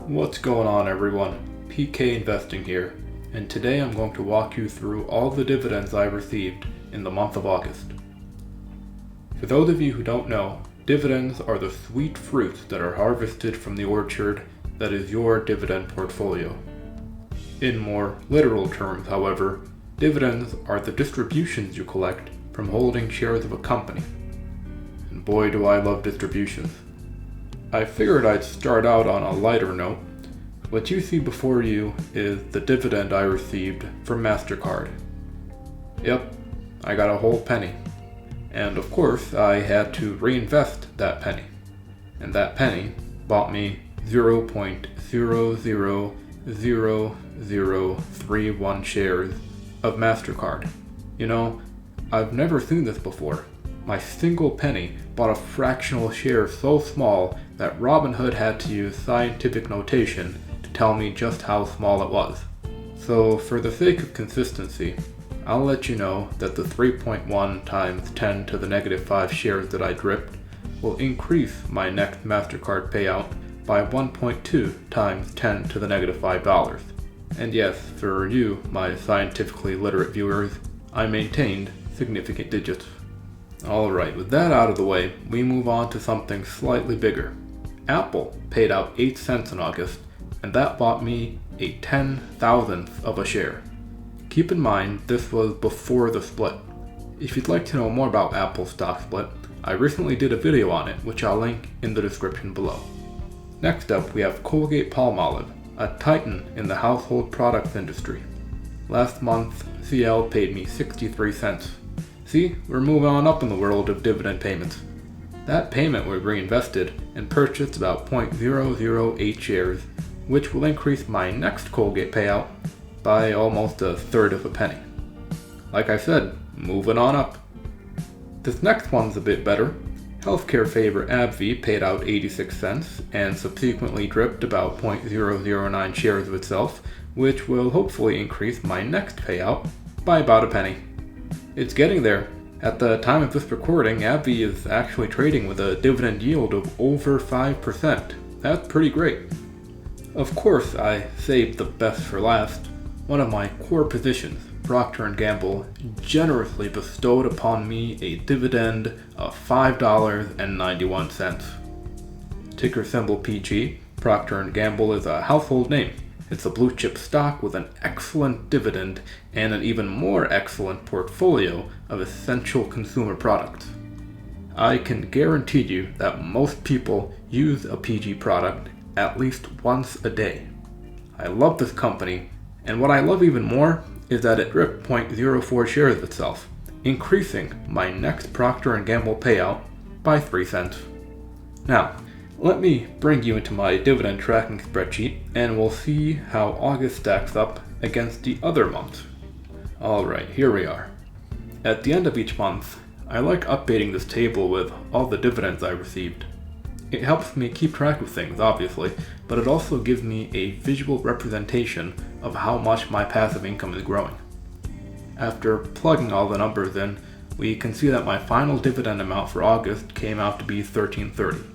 What's going on, everyone? PK Investing here, and today I'm going to walk you through all the dividends I received in the month of August. For those of you who don't know, dividends are the sweet fruits that are harvested from the orchard that is your dividend portfolio. In more literal terms, however, dividends are the distributions you collect from holding shares of a company. And boy, do I love distributions. I figured I'd start out on a lighter note. What you see before you is the dividend I received from MasterCard. Yep, I got a whole penny. And of course, I had to reinvest that penny. And that penny bought me 0.000031 shares of MasterCard. You know, I've never seen this before. My single penny bought a fractional share so small that Robinhood had to use scientific notation to tell me just how small it was. So for the sake of consistency, I'll let you know that the 3.1 times 10 to the negative 5 shares that I dripped will increase my next MasterCard payout by 1.2 times 10 to the negative $5. And yes, for you, my scientifically literate viewers, I maintained significant digits. Alright, with that out of the way, we move on to something slightly bigger. Apple paid out 8 cents in August, and that bought me a 10,000th of a share. Keep in mind, this was before the split. If you'd like to know more about Apple's stock split, I recently did a video on it, which I'll link in the description below. Next up, we have Colgate-Palmolive, a titan in the household products industry. Last month, CL paid me 63 cents. See, we're moving on up in the world of dividend payments. That payment was reinvested and purchased about 0.008 shares, which will increase my next Colgate payout by almost a third of a penny. Like I said, moving on up. This next one's a bit better. Healthcare favorite AbbVie paid out 86 cents and subsequently dripped about 0.009 shares of itself, which will hopefully increase my next payout by about a penny. It's getting there. At the time of this recording, AbbVie is actually trading with a dividend yield of over 5%. That's pretty great. Of course, I saved the best for last. One of my core positions, Procter & Gamble, generously bestowed upon me a dividend of $5.91. Ticker symbol PG, Procter & Gamble is a household name. It's a blue chip stock with an excellent dividend and an even more excellent portfolio of essential consumer products. I can guarantee you that most people use a PG product at least once a day. I love this company, and what I love even more is that it dripped 0.04 shares of itself, increasing my next Procter & Gamble payout by 3 cents. Now, let me bring you into my dividend tracking spreadsheet, and we'll see how August stacks up against the other months. Alright, here we are. At the end of each month, I like updating this table with all the dividends I received. It helps me keep track of things, obviously, but it also gives me a visual representation of how much my passive income is growing. After plugging all the numbers in, we can see that my final dividend amount for August came out to be $13.30.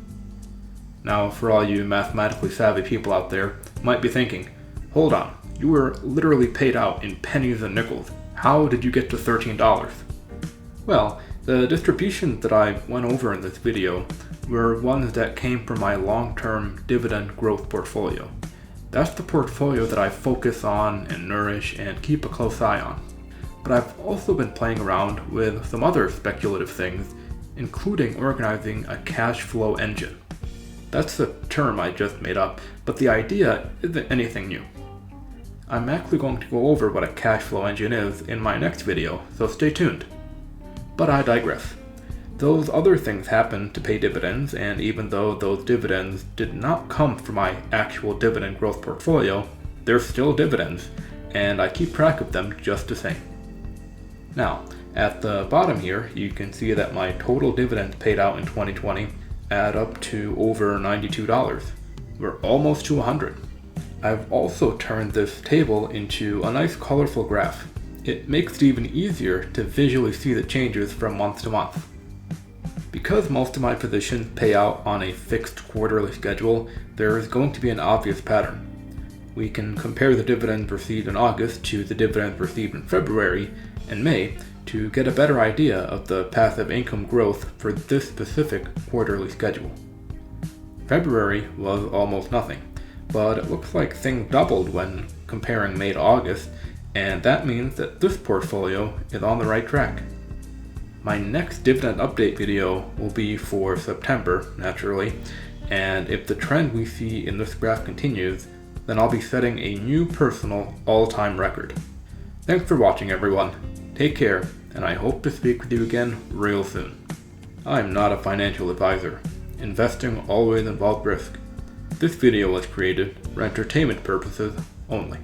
Now, for all you mathematically savvy people out there, might be thinking, hold on, you were literally paid out in pennies and nickels. How did you get to $13? Well, the distributions that I went over in this video were ones that came from my long-term dividend growth portfolio. That's the portfolio that I focus on and nourish and keep a close eye on. But I've also been playing around with some other speculative things, including organizing a cash flow engine. That's a term I just made up, but the idea isn't anything new. I'm actually going to go over what a cash flow engine is in my next video, so stay tuned. But I digress. Those other things happen to pay dividends, and even though those dividends did not come from my actual dividend growth portfolio, they're still dividends, and I keep track of them just the same. Now, at the bottom here, you can see that my total dividends paid out in 2020 add up to over $92. We're almost to 100. I've also turned this table into a nice colorful graph. It makes it even easier to visually see the changes from month to month. Because most of my positions pay out on a fixed quarterly schedule, there is going to be an obvious pattern. We can compare the dividends received in August to the dividends received in February and May to get a better idea of the passive income growth for this specific quarterly schedule. February was almost nothing, but it looks like things doubled when comparing May to August, and that means that this portfolio is on the right track. My next dividend update video will be for September, naturally, and if the trend we see in this graph continues, then I'll be setting a new personal all-time record. Thanks for watching, everyone. Take care, and I hope to speak with you again real soon. I'm not a financial advisor. Investing always involves risk. This video was created for entertainment purposes only.